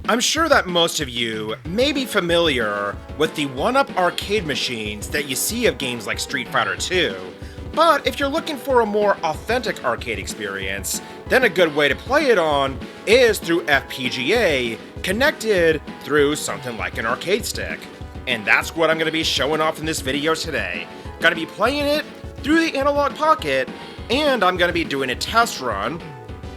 I'm sure that most of you may be familiar with the 1-up arcade machines that you see of games like Street Fighter 2, but if you're looking for a more authentic arcade experience, then a good way to play it on is through FPGA, connected through something like an arcade stick. And that's what I'm going to be showing off in this video today. Going to be playing it through the Analouge Pocket, and I'm going to be doing a test run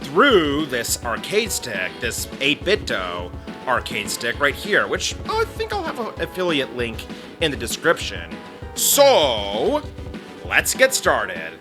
through this arcade stick, this 8BitDo arcade stick right here, which I think I'll have an affiliate link in the description. So, let's get started.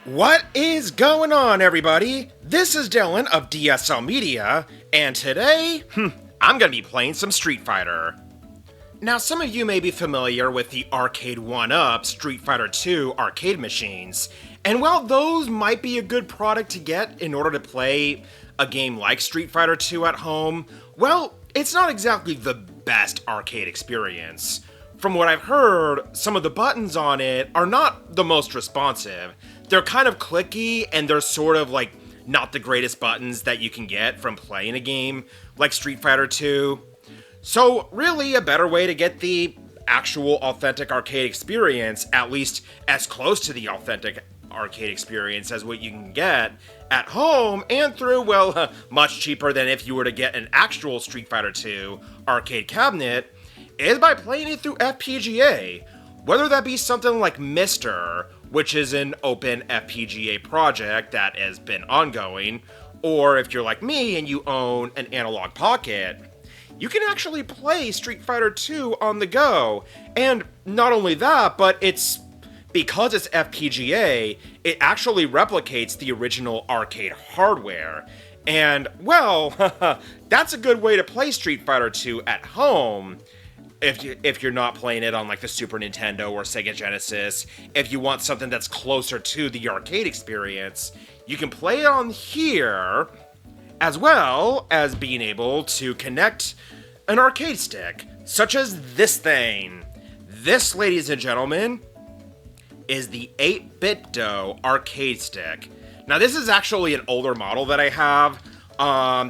What is going on, everybody? This is Dylan of DSL Media, and today, I'm gonna be playing some Street Fighter. Now, some of you may be familiar with the Arcade 1-Up Street Fighter 2 arcade machines, and while those might be a good product to get in order to play a game like Street Fighter 2 at home, well, it's not exactly the best arcade experience. From what I've heard, some of the buttons on it are not the most responsive. They're kind of clicky, and they're sort of like not the greatest buttons that you can get from playing a game like Street Fighter 2. So really, a better way to get the actual authentic arcade experience, at least as close to the authentic arcade experience as what you can get at home and through, well, much cheaper than if you were to get an actual Street Fighter 2 arcade cabinet, is by playing it through FPGA. Whether that be something like Mr., which is an open FPGA project that has been ongoing, or if you're like me and you own an Analouge Pocket, you can actually play Street Fighter 2 on the go. And not only that, but because it's FPGA, it actually replicates the original arcade hardware. And, well, that's a good way to play Street Fighter 2 at home. If you're not playing it on like the Super Nintendo or Sega Genesis, if you want something that's closer to the arcade experience, you can play it on here, as well as being able to connect an arcade stick, such as this thing. This, ladies and gentlemen, is the 8BitDo arcade stick. Now, this is actually an older model that I have.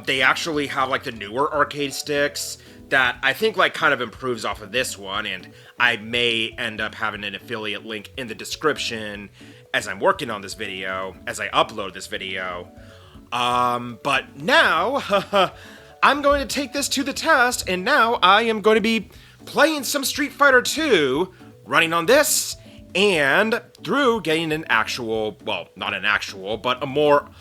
They actually have like the newer arcade sticks that I think like kind of improves off of this one, and I may end up having an affiliate link in the description as I'm working on this video, as I upload this video. But now, I'm going to take this to the test, and now I am going to be playing some Street Fighter 2, running on this, and through getting an actual, well, not an actual, but a more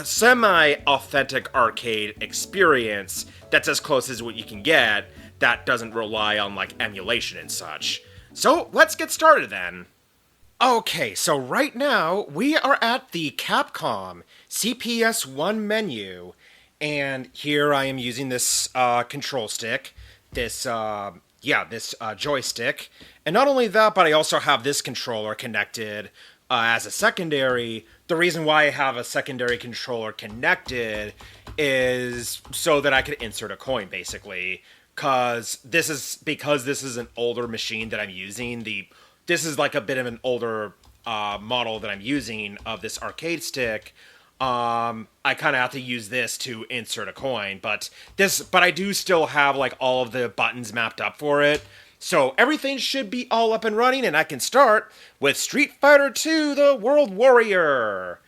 semi-authentic arcade experience that's as close as what you can get, that doesn't rely on like emulation and such. So let's get started then. Okay, so right now we are at the Capcom CPS-1 menu, and here I am using this control stick, this joystick, and not only that, but I also have this controller connected as a secondary. The reason why I have a secondary controller connected is so that I could insert a coin, basically. Because this is an older machine that I'm using. This is like a bit of an older model that I'm using of this arcade stick. I kind of have to use this to insert a coin, but I do still have like all of the buttons mapped up for it. So everything should be all up and running, and I can start with Street Fighter 2, the World Warrior.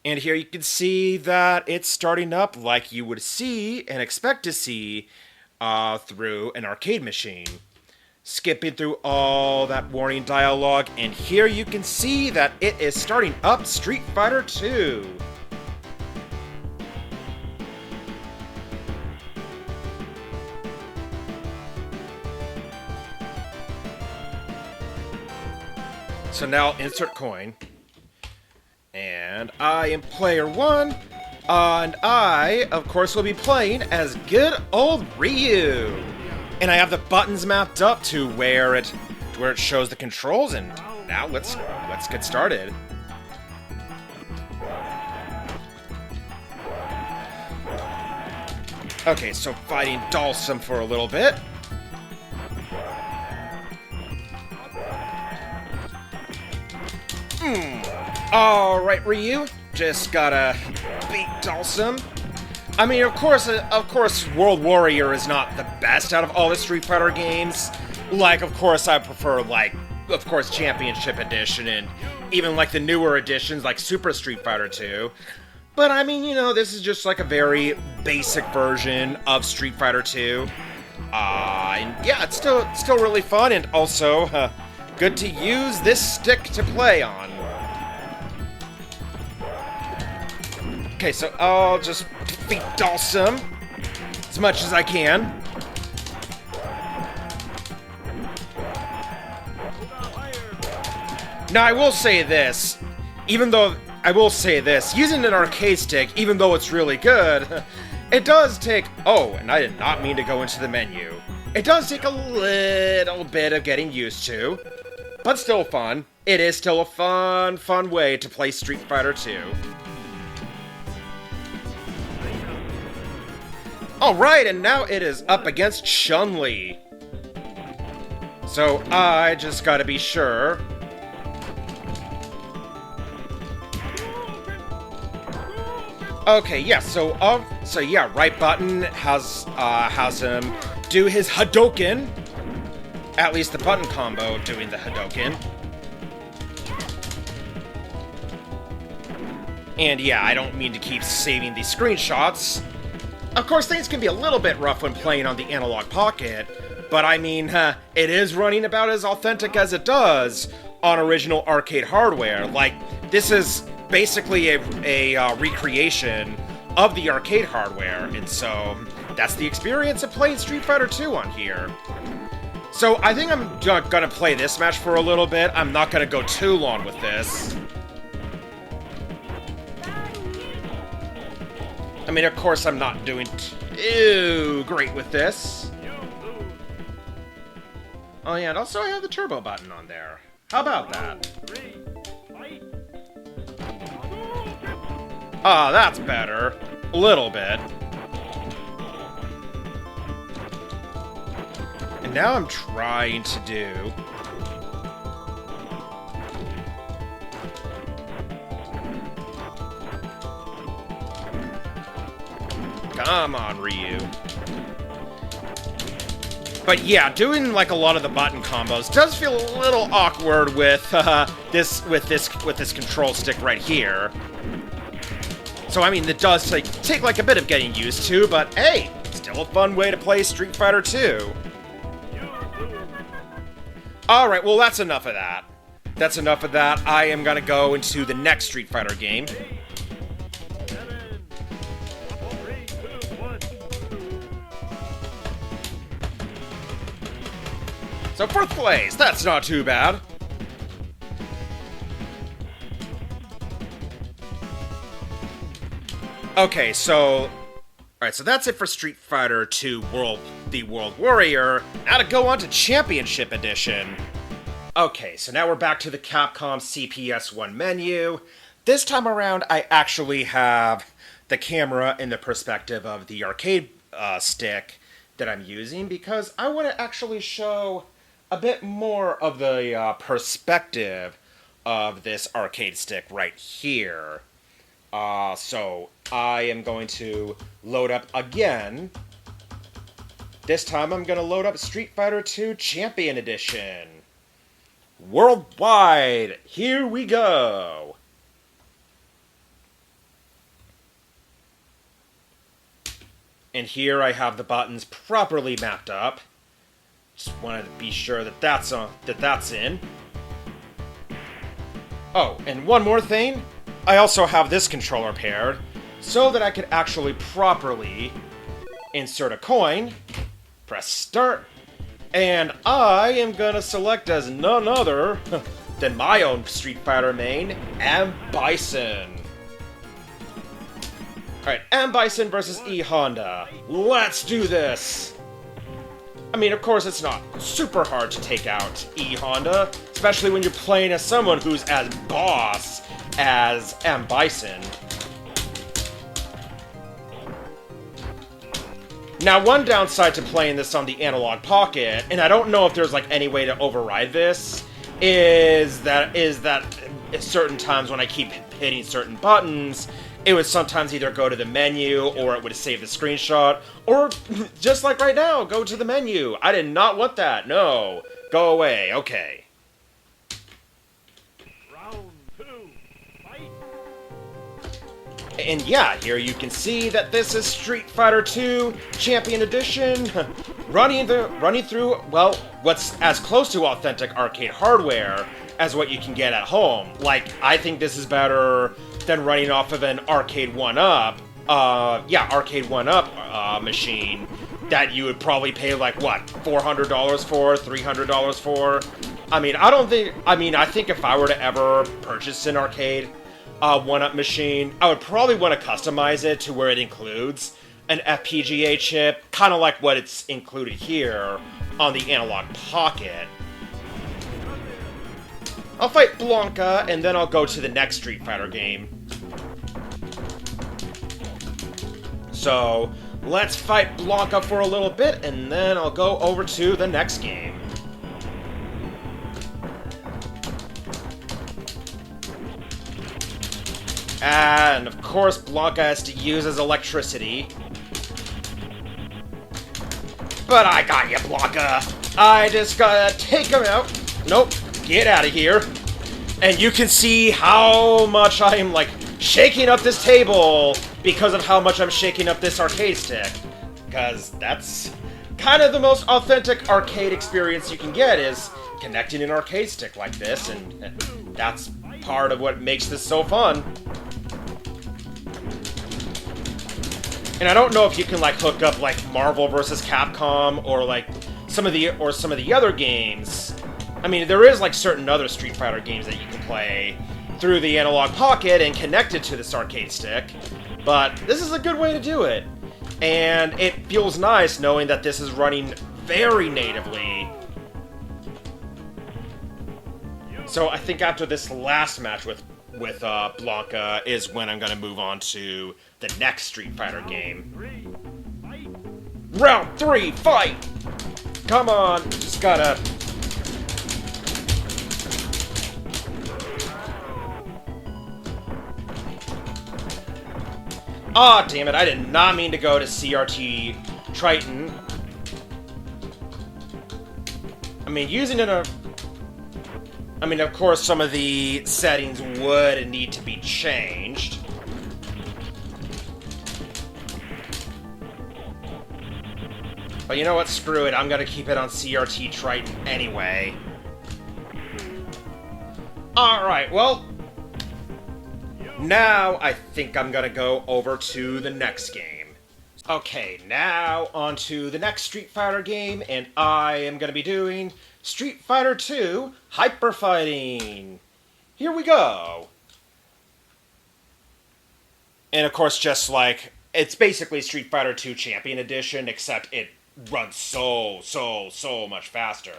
And here you can see that it's starting up like you would see and expect to see through an arcade machine. Skipping through all that warning dialogue, and here you can see that it is starting up Street Fighter 2. So now insert coin, and I am player 1, and I, of course, will be playing as good old Ryu. And I have the buttons mapped up to where it shows the controls, and now let's get started. Okay, so fighting Dalsum for a little bit. Alright, Ryu. Just gotta beat Dalsum. I mean, of course, World Warrior is not the best out of all the Street Fighter games. Like, of course, I prefer, like, of course, Championship Edition and even, like, the newer editions, like Super Street Fighter 2. But, I mean, you know, this is just, like, a very basic version of Street Fighter 2. And, yeah, it's still really fun, and also, good to use this stick to play on. Okay, so I'll just beat Dalsum as much as I can. Now, I will say this, using an arcade stick, even though it's really good, it does take, oh, and I did not mean to go into the menu. It does take a little bit of getting used to, but still fun. It is still a fun way to play Street Fighter 2. Alright, and now it is up against Chun-Li. So I just gotta be sure. Okay, yeah, so yeah, right button has him do his Hadouken. At least the button combo doing the Hadouken. And yeah, I don't mean to keep saving these screenshots. Of course, things can be a little bit rough when playing on the Analouge Pocket, but I mean, it is running about as authentic as it does on original arcade hardware. Like, this is basically a recreation of the arcade hardware, and so that's the experience of playing Street Fighter 2 on here. So I think I'm gonna play this match for a little bit. I'm not gonna go too long with this. I mean, of course, I'm not doing too great with this. Oh yeah, and also I have the turbo button on there. How about that? Ah, that's better. A little bit. And now I'm trying to do... Come on, Ryu. But yeah, doing like a lot of the button combos does feel a little awkward with this control stick right here. So I mean, it does take like a bit of getting used to, but hey, still a fun way to play Street Fighter 2. Alright, well that's enough of that. That's enough of that. I am gonna go into the next Street Fighter game. So 4th place, that's not too bad. Okay, so... Alright, so that's it for Street Fighter 2 the World Warrior. Now to go on to Championship Edition. Okay, so now we're back to the Capcom CPS-1 menu. This time around, I actually have the camera in the perspective of the arcade stick that I'm using, because I want to actually show a bit more of the perspective of this arcade stick right here. So I am going to load up again. This time I'm going to load up Street Fighter 2 Champion Edition. Worldwide, here we go. And here I have the buttons properly mapped up. Just wanted to be sure that that's in. Oh, and one more thing. I also have this controller paired so that I could actually properly insert a coin, press start, and I am gonna select as none other than my own Street Fighter main, M. Bison. Alright, M. Bison versus E. Honda. Let's do this! I mean, of course, it's not super hard to take out E. Honda, especially when you're playing as someone who's as boss as M. Bison. Now, one downside to playing this on the Analouge Pocket, and I don't know if there's like any way to override this, is that at certain times when I keep hitting certain buttons, it would sometimes either go to the menu, or it would save the screenshot, or just like right now, go to the menu. I did not want that. No. Go away. Okay. Round 2, fight! And yeah, here you can see that this is Street Fighter 2 Champion Edition, running through, well, what's as close to authentic arcade hardware as what you can get at home. Like, I think this is better than running off of an Arcade 1-Up, Arcade 1-Up machine that you would probably pay, like, what, $400 for, $300 for? I think if I were to ever purchase an Arcade 1-Up machine, I would probably want to customize it to where it includes an FPGA chip, kind of like what it's included here on the Analouge Pocket. I'll fight Blanca, and then I'll go to the next Street Fighter game. So, let's fight Blanca for a little bit, and then I'll go over to the next game. And, of course, Blanca has to use his electricity. But I got you, Blanca! I just gotta take him out. Nope. Get out of here. And you can see how much I am, like, shaking up this table because of how much I'm shaking up this arcade stick. Because that's kind of the most authentic arcade experience you can get, is connecting an arcade stick like this, and that's part of what makes this so fun. And I don't know if you can, like, hook up, like, Marvel vs. Capcom or, like, some of the other games. I mean, there is, like, certain other Street Fighter games that you can play through the Analouge Pocket and connect it to this arcade stick, but this is a good way to do it. And it feels nice knowing that this is running very natively. So I think after this last match with Blanca is when I'm gonna move on to the next Street Fighter game. Round 3, fight! Come on, just gotta... Aw, damn it, I did not mean to go to CRT Triton. I mean, of course, some of the settings would need to be changed. But you know what? Screw it. I'm gonna keep it on CRT Triton anyway. Alright, well... now, I think I'm gonna go over to the next game. Okay, now on to the next Street Fighter game, and I am gonna be doing Street Fighter 2 Hyper Fighting. Here we go. And of course, just like, it's basically Street Fighter 2 Champion Edition, except it runs so much faster.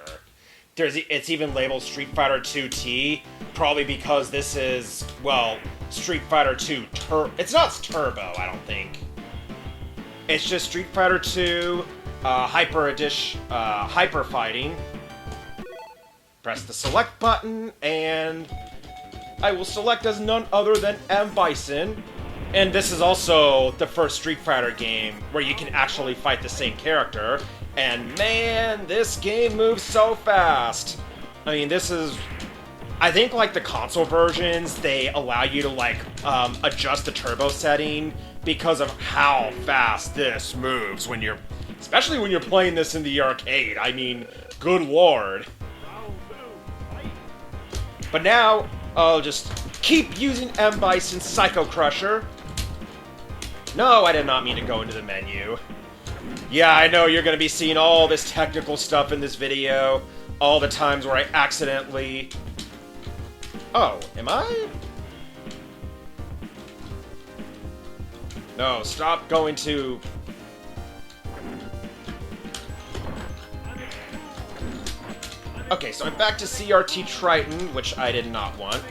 It's even labeled Street Fighter 2T, probably because this is, well, Street Fighter 2 it's not Turbo, I don't think. It's just Street Fighter 2 Hyper Fighting. Press the select button, and I will select as none other than M. Bison. And this is also the first Street Fighter game where you can actually fight the same character. And man, this game moves so fast. I mean, this is... I think, like, the console versions, they allow you to, like, adjust the turbo setting because of how fast this moves when you're... especially when you're playing this in the arcade. I mean, good lord. But now, I'll just keep using M. Bison's Psycho Crusher. No, I did not mean to go into the menu. Yeah, I know you're going to be seeing all this technical stuff in this video. All the times where I accidentally... oh, am I? No, stop going to... okay, so I'm back to CRT Triton, which I did not want.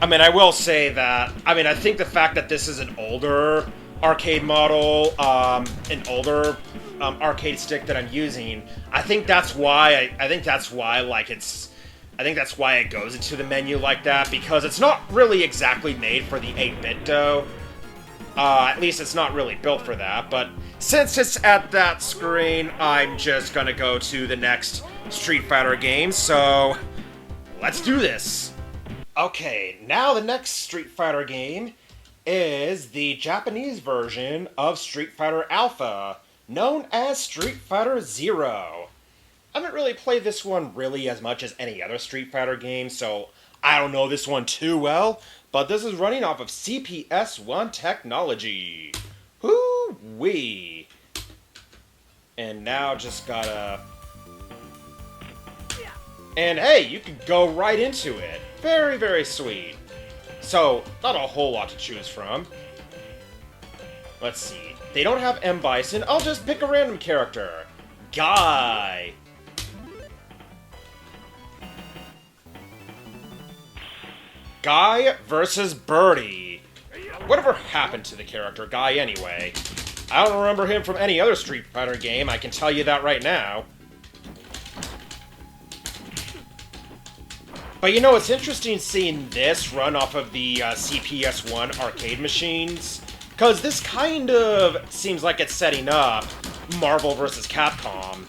I mean, I will say that, I think the fact that this is an older arcade model, an older arcade stick that I'm using, I think that's why, I think that's why it goes into the menu like that, because it's not really exactly made for the 8-bit dough. At least it's not really built for that, but since it's at that screen, I'm just gonna go to the next Street Fighter game, so let's do this! Okay, now the next Street Fighter game is the Japanese version of Street Fighter Alpha, known as Street Fighter Zero. I haven't really played this one really as much as any other Street Fighter game, so I don't know this one too well, but this is running off of CPS-1 technology. Hoo-wee! And now just gotta... And hey, you can go right into it. Very, very sweet. So, not a whole lot to choose from. Let's see. They don't have M. Bison. I'll just pick a random character. Guy. Guy versus Birdie. Whatever happened to the character Guy anyway? I don't remember him from any other Street Fighter game, I can tell you that right now. But you know, it's interesting seeing this run off of the CPS-1 arcade machines, because this kind of seems like it's setting up Marvel vs. Capcom.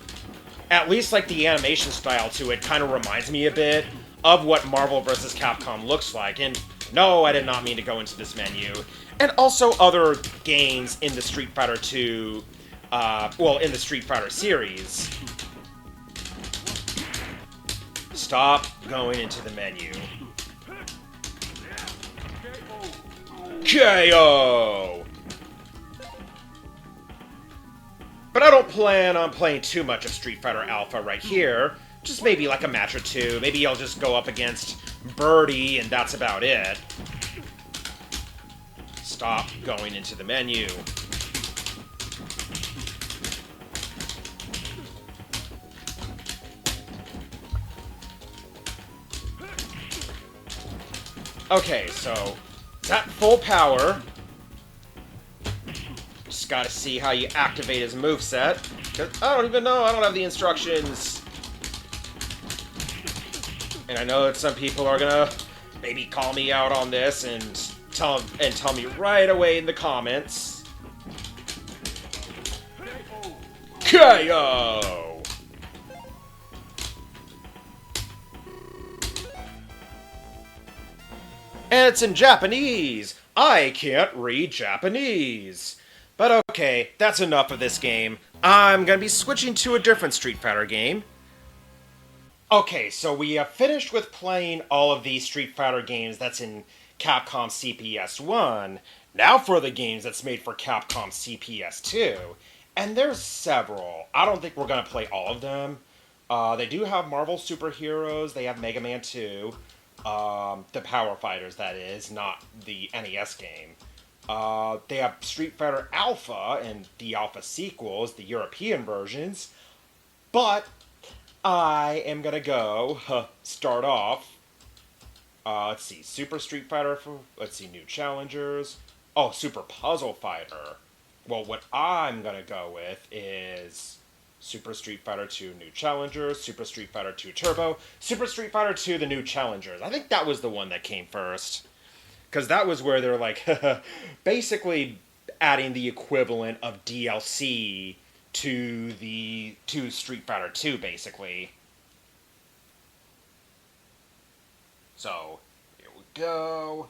At least like the animation style to it kind of reminds me a bit of what Marvel vs. Capcom looks like. And no, I did not mean to go into this menu. And also other games in the Street Fighter 2, in the Street Fighter series. Stop going into the menu. KO! But I don't plan on playing too much of Street Fighter Alpha right here. Just maybe like a match or two. Maybe I'll just go up against Birdie and that's about it. Stop going into the menu. Okay, so it's at full power. Just gotta see how you activate his moveset. I don't even know, I don't have the instructions. And I know that some people are gonna maybe call me out on this and tell me right away in the comments. KO! And it's in Japanese! I can't read Japanese! But okay, that's enough of this game. I'm gonna be switching to a different Street Fighter game. Okay, so we have finished with playing all of these Street Fighter games that's in Capcom CPS-1. Now for the games that's made for Capcom CPS-2. And there's several. I don't think we're gonna play all of them. They do have Marvel superheroes, they have Mega Man 2. The Power Fighters, that is, not the NES game. They have Street Fighter Alpha and the Alpha sequels, the European versions. But I am gonna go start off. Let's see, Super Street Fighter. Let's see, New Challengers. Oh, Super Puzzle Fighter. Well, what I'm gonna go with is Super Street Fighter 2 New Challengers, Super Street Fighter 2 Turbo, Super Street Fighter 2 The New Challengers. I think that was the one that came first. Because that was where they're like, basically adding the equivalent of DLC to Street Fighter 2, basically. So, here we go.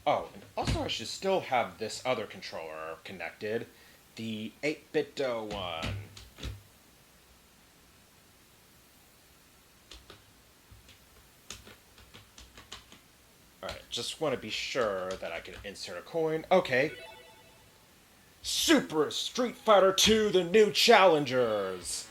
Oh, and also I should still have this other controller connected. The 8-bit one. Alright, just want to be sure that I can insert a coin. Okay. Super Street Fighter 2 The New Challengers!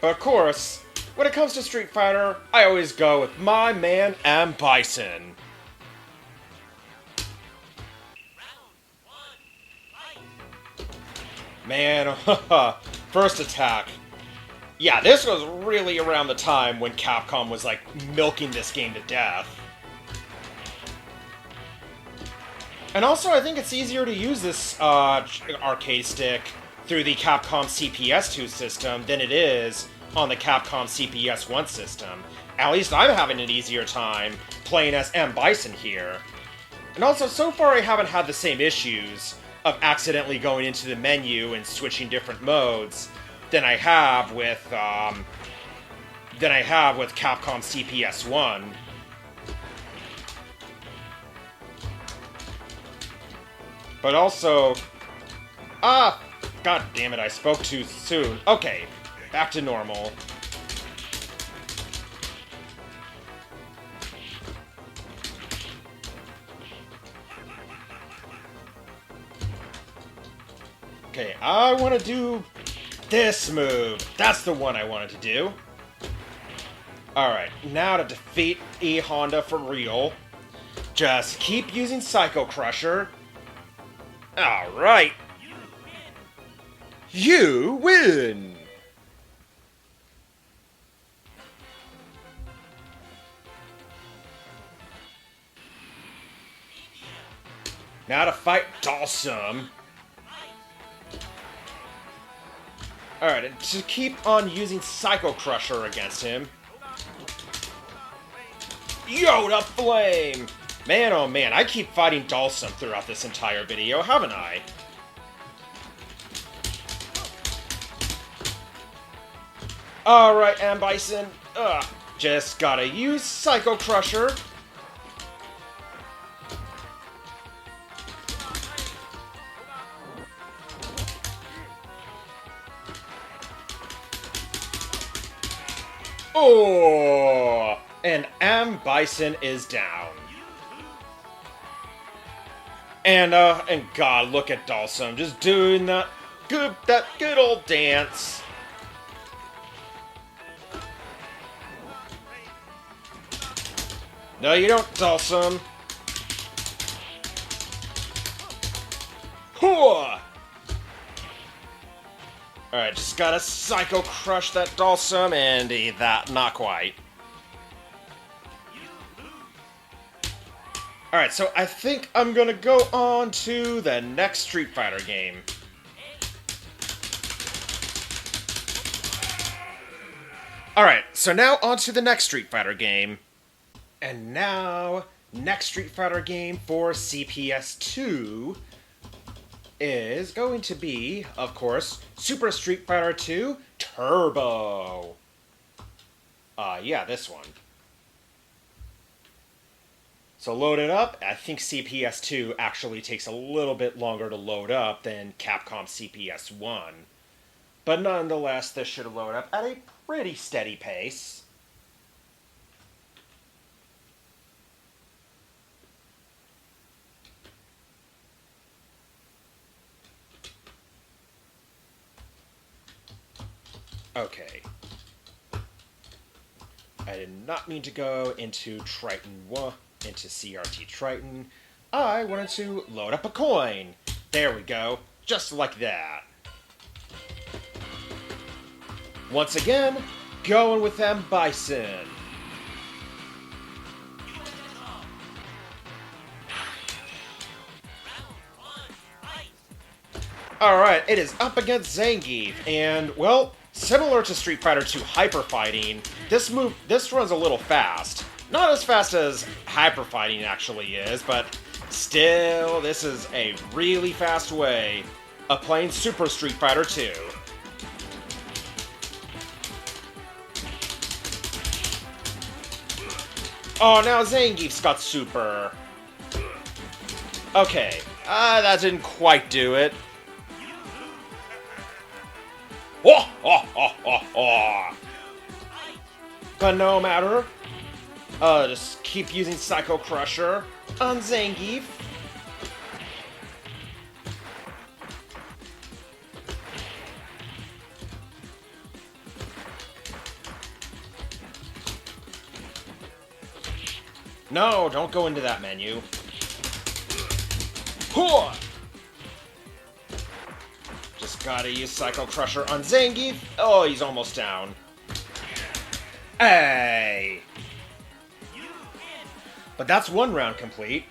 But of course, when it comes to Street Fighter, I always go with my man M. Bison. Man, first attack. Yeah, this was really around the time when Capcom was, like, milking this game to death. And also, I think it's easier to use this arcade stick through the Capcom CPS-2 system than it is on the Capcom CPS-1 system. At least I'm having an easier time playing as M. Bison here. And also, so far I haven't had the same issues of accidentally going into the menu and switching different modes than I have with Capcom CPS-1. But also, god damn it, I spoke too soon. Okay, back to normal. Okay, I want to do this move. That's the one I wanted to do. Alright, now to defeat E Honda for real. Just keep using Psycho Crusher. Alright. You win! Now to fight Dalsum. Alright, to keep on using Psycho Crusher against him. Yoda Flame! Man, oh man, I keep fighting Dalsum throughout this entire video, haven't I? Alright, M. Bison. Just gotta use Psycho Crusher. Oh! And M. Bison is down. And God, look at Dalsum just doing that good old dance. No, you don't, Dalsum. Hooah! Alright, just gotta Psycho Crush that Dalsum, and that, not quite. Alright, so I think I'm gonna go on to the next Street Fighter game. Alright, so now on to the next Street Fighter game. And now, next Street Fighter game for CPS-2 is going to be, of course, Super Street Fighter 2 Turbo. Yeah, this one. So load it up. I think CPS-2 actually takes a little bit longer to load up than Capcom CPS-1. But nonetheless, this should load up at a pretty steady pace. Okay. I did not mean to go into into CRT Triton. I wanted to load up a coin. There we go. Just like that. Once again, going with M. Bison. Alright, it is up against Zangief, and, well, similar to Street Fighter 2 Hyper Fighting, this runs a little fast. Not as fast as Hyper Fighting actually is, but still, this is a really fast way of playing Super Street Fighter 2. Oh, now Zangief's got Super. Okay, that didn't quite do it. Oh, oh, oh, oh, oh. But no matter. Just keep using Psycho Crusher on Zangief. No, don't go into that menu. Just Gotta use Psycho Crusher on Zangief. Oh, he's almost down. Hey! But that's one round complete.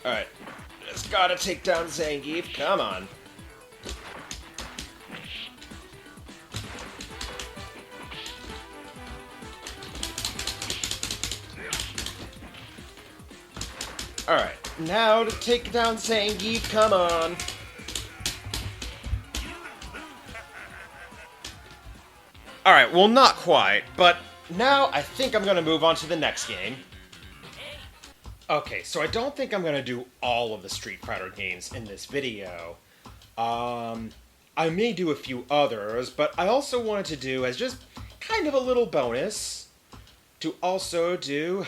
Alright. Just gotta take down Zangief. Come on. Alright. Now to take down Zangief. Come on. Alright, well not quite, but now I think I'm gonna move on to the next game. Okay, so I don't think I'm gonna do all of the Street Fighter games in this video. I may do a few others, but I also wanted to do as just kind of a little bonus to also do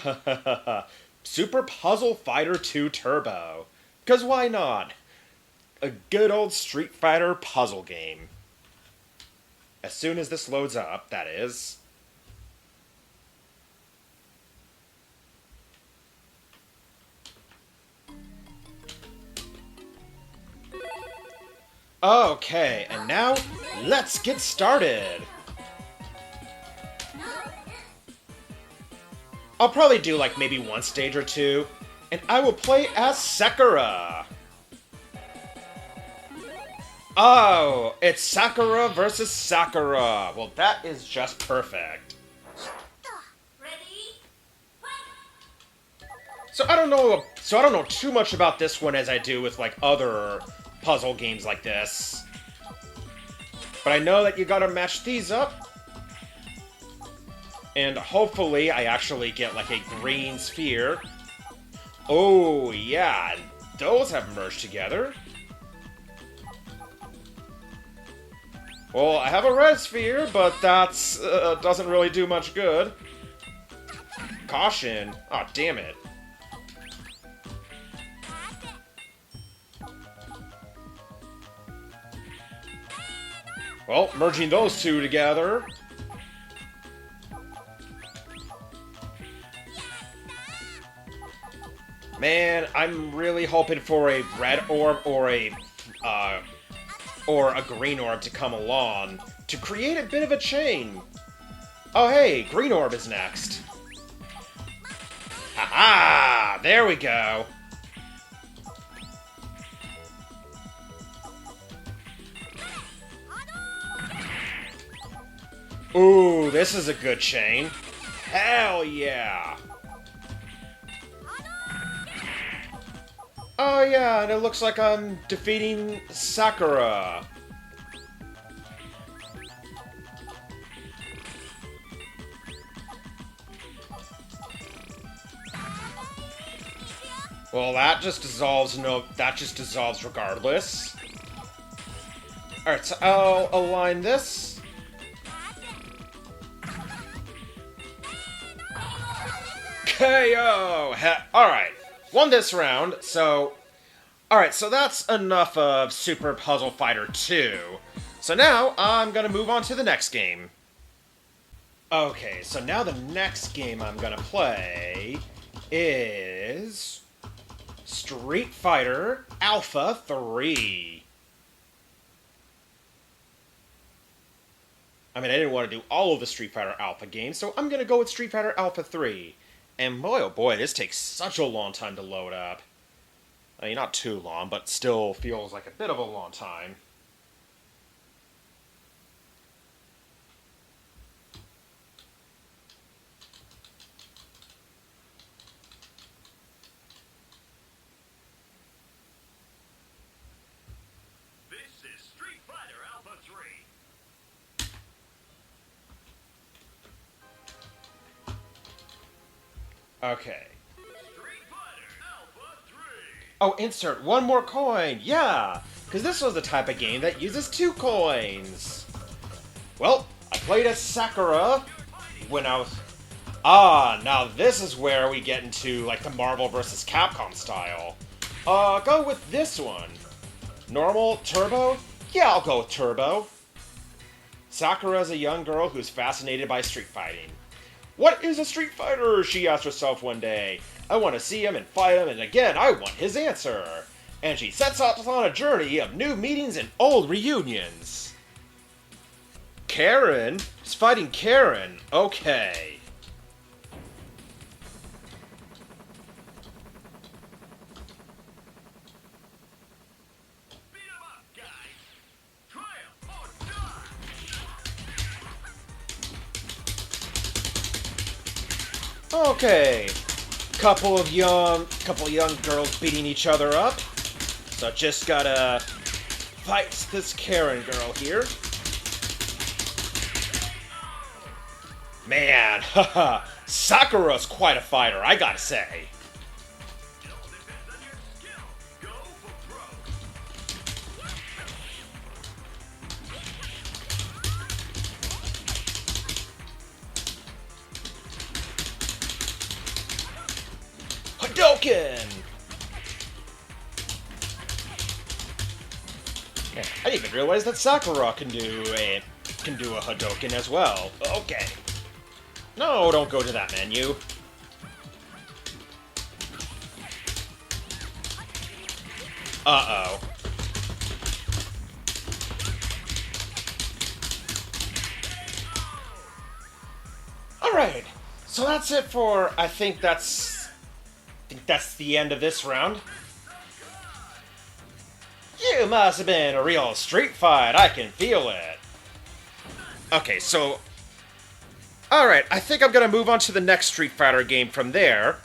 Super Puzzle Fighter 2 Turbo. 'Cause why not? A good old Street Fighter puzzle game. As soon as this loads up, that is. Okay, and now, let's get started! I'll probably do like maybe one stage or two, and I will play as Sakura! Oh, it's Sakura versus Sakura! Well, that is just perfect. So I don't know too much about this one as I do with like other puzzle games like this. But I know that you gotta match these up. And hopefully I actually get like a green sphere. Oh yeah, those have merged together. Well, I have a red sphere, but that's doesn't really do much good. Caution. Oh, damn it. Well, merging those two together. Man, I'm really hoping for a red orb or a green orb to come along to create a bit of a chain. Oh hey, green orb is next. Haha! There we go. Ooh, this is a good chain. Hell yeah! Oh yeah, and it looks like I'm defeating Sakura. Well, that just dissolves. No, that just dissolves regardless. All right, so I'll align this. KO! Alright, won this round, so... Alright, so that's enough of Super Puzzle Fighter 2. So now, I'm gonna move on to the next game. Okay, so now the next game I'm gonna play is... Street Fighter Alpha 3. I mean, I didn't want to do all of the Street Fighter Alpha games, so I'm gonna go with Street Fighter Alpha 3. And boy, oh boy, this takes such a long time to load up. I mean, not too long, but still feels like a bit of a long time. This is Street Fighter Alpha 3. Okay. Street Fighter Alpha 3. Oh, insert one more coin! Yeah! Because this was the type of game that uses 2 coins! Well, I played as Sakura when I was... Ah, now this is where we get into, like, the Marvel vs. Capcom style. Go with this one. Normal? Turbo? Yeah, I'll go with Turbo. Sakura is a young girl who's fascinated by street fighting. What is a Street Fighter? She asked herself one day. I want to see him and fight him, and again, I want his answer. And she sets off on a journey of new meetings and old reunions. Karen? She's fighting Karen. Okay. Beat 'em up, guys. Triumph or die. Okay. Couple of young girls beating each other up. So just gotta fight this Karen girl here. Man, haha, Sakura's quite a fighter, I gotta say. It all depends on your skill. Go for broke. Hadouken! Yeah, I didn't even realize that Sakura can do a Hadouken as well. Okay. No, don't go to that menu. Uh-oh. Alright, so that's it for, I think that's the end of this round. You must have been a real street fight, I can feel it. Okay, so... Alright, I think I'm gonna move on to the next Street Fighter game from there.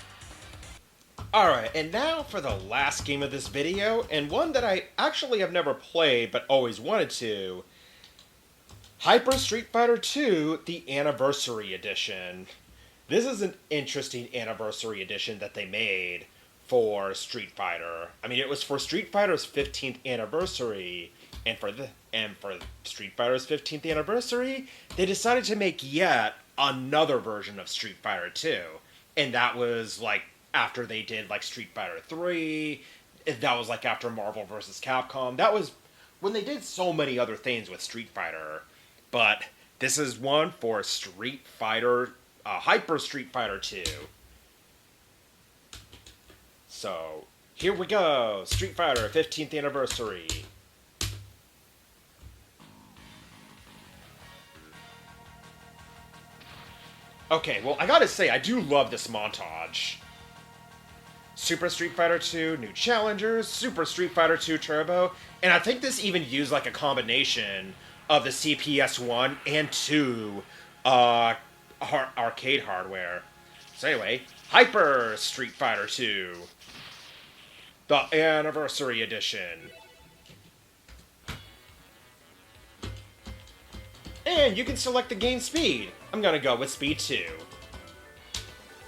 Alright, and now for the last game of this video, and one that I actually have never played, but always wanted to. Hyper Street Fighter 2, the Anniversary Edition. This is an interesting Anniversary Edition that they made for Street Fighter. I mean, it was for Street Fighter's 15th anniversary, and for Street Fighter's 15th anniversary, they decided to make yet another version of Street Fighter 2. And that was, like, after they did, like, Street Fighter 3, that was, like, after Marvel vs. Capcom. That was when they did so many other things with Street Fighter. But this is one for Street Fighter, Hyper Street Fighter 2. So, here we go. Street Fighter 15th anniversary. Okay, well, I gotta say, I do love this montage. Super Street Fighter 2, new challengers, Super Street Fighter 2 Turbo, and I think this even used like a combination of the CPS-1 and 2 arcade hardware. So anyway, Hyper Street Fighter 2, the Anniversary Edition. And you can select the game speed. I'm gonna go with speed 2.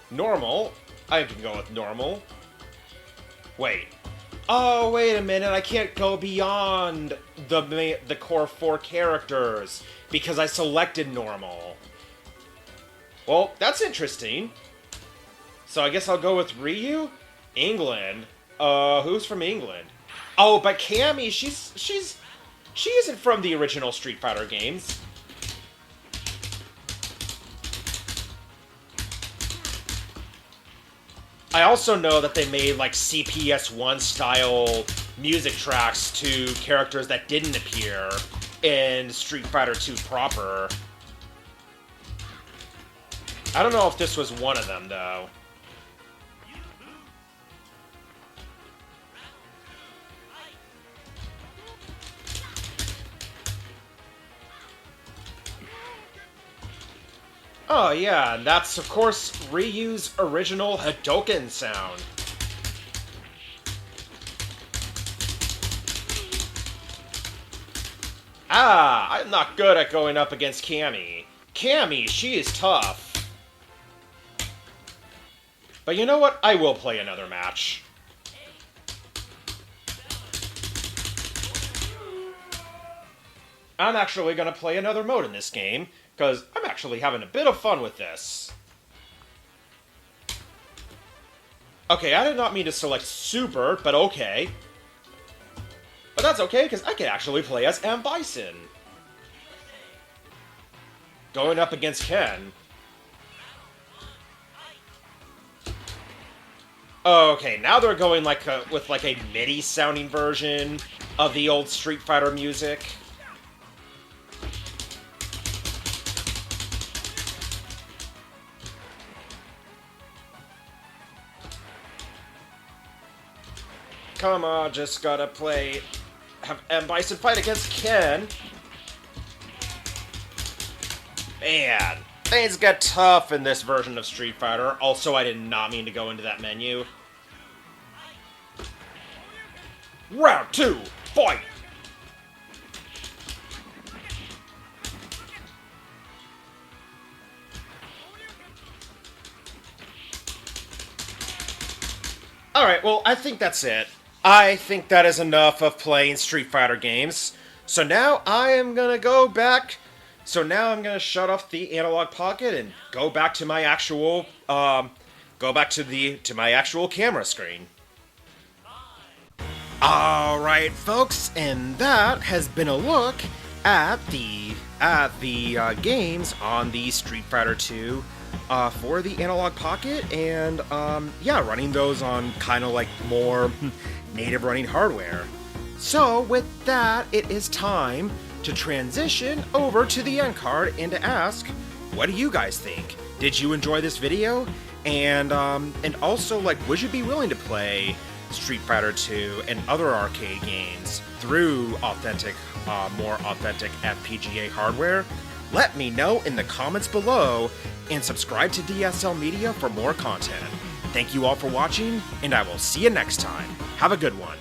Normal. I can go with normal. Wait. Oh, wait a minute. I can't go beyond the core 4 characters because I selected normal. Well, that's interesting. So I guess I'll go with Ryu? England. Who's from England? Oh, but Cammy, she isn't from the original Street Fighter games. I also know that they made, like, CPS-1 style music tracks to characters that didn't appear in Street Fighter 2 proper. I don't know if this was one of them, though. Oh yeah, and that's of course Ryu's original Hadouken sound. Ah, I'm not good at going up against Cammy. Cammy, she is tough. But you know what? I will play another match. I'm actually gonna play another mode in this game, because I'm actually having a bit of fun with this. Okay, I did not mean to select Super, but okay. But that's okay, because I can actually play as M. Bison. Going up against Ken. Okay, now they're going with like a MIDI sounding version of the old Street Fighter music. Come on, just gotta play. Have M. Bison fight against Ken. Man, things get tough in this version of Street Fighter. Also, I did not mean to go into that menu. Round 2, fight! Alright, well, I think that's it. I think that is enough of playing Street Fighter games. So now I am gonna go back. So now I'm gonna shut off the Analouge Pocket and go back to my actual, my actual camera screen. Alright, folks, and that has been a look at the games on the Street Fighter 2 for the Analouge Pocket, and yeah, running those on kind of like more native running hardware. So with that, it is time to transition over to the end card and to ask, what do you guys think? Did you enjoy this video? And also, like, would you be willing to play Street Fighter 2 and other arcade games through authentic, more authentic FPGA hardware? Let me know in the comments below, and subscribe to DSL Media for more content. Thank you all for watching, and I will see you next time. Have a good one.